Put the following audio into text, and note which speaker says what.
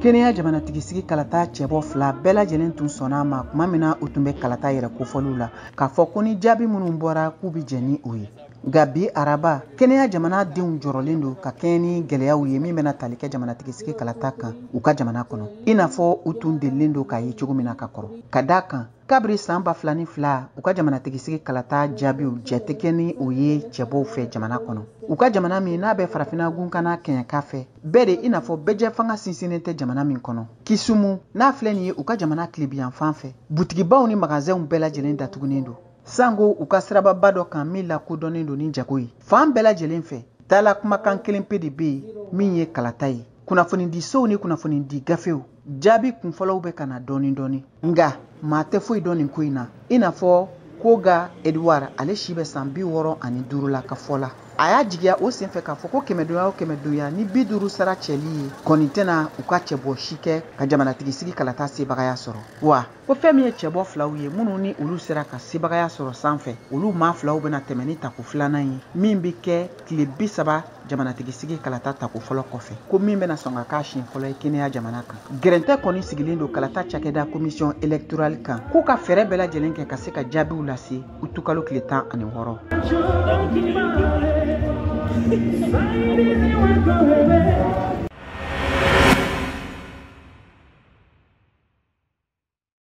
Speaker 1: Kenya jamanatigi sigi kalata cɛbɔ fila bɛɛ lajɛlen tun sɔnna ma kuma min na u tun bɛ kalata yɛrɛ kofɔliw la k'a fɔ ko ni jaabi minnu bɔra k'u bɛ jɛn ni o ye. Nka bi araba Kenya jamanadenw jɔrɔlen don ka kɛɲɛ ni gɛlɛyaw ye min bɛna tali kɛ jamanatigi sigi kalata kan u ka jamana kɔnɔ. I n'a fɔ u tun delilen don k'a ye cogo min na ka kɔrɔ. Ka d'a kan kabiri san 2002 u ka jamanatigi sigi kalata jaabiw jɛ tɛ kɛ ni o ye cɛbɔw fɛ jamana kɔnɔ. U ka jamana min n'a bɛ farafina gunkana kɛɲɛka fɛ bɛɛ de i n'a fɔ bɛjɛ fanga sinsinnen tɛ jamana min kɔnɔ. Kisumu n'a filɛ nin ye u ka jamana tilebiyan fan fɛ butigibaw ni magasinw bɛɛ lajɛlen datugunen don. Sango u ka sirababa dɔ kan min lakodɔnnen don ni jago ye. Fan bɛɛ lajɛlen fɛ dala kumakan kelen pe de bɛ yen min ye kalata ye. Kunnafoni di sow ni kunnafoni di gafew jaabi kunfɔlɔw bɛ kana dɔɔni dɔɔni. Nga maa tɛ foyi dɔn nin ko in na i n'a fɔ Koga Edouard ale si bɛ san 65 la ka fɔ la. A y'a jigiya o senfɛ k'a fɔ ko kɛmɛdonya o kɛmɛdonya ni 50 sara cɛli ye kɔni tɛna u ka cɛbɔ si kɛ ka jamanatigi sigi kalata sebagaya sɔrɔ. Wa ko fɛn min ye cɛbɔ filaw ye minnu ni olu sera ka sebagaya sɔrɔ sanfɛ olu maa filaw bɛna tɛmɛ ni tako filanan ye min bɛ kɛ tile 30 jamanatigi sigi kalata tako fɔlɔ kɔfɛ ko min bɛna sɔn ka k'a siɲɛ fɔlɔ ye Kenya jamana kan. Gɛrɛntɛ kɔni sigilen don kalata cakɛda commission électorale kan k'u ka fɛɛrɛ bɛɛ lajɛlen kɛ ka se ka jaabiw lase utukalo tile 16.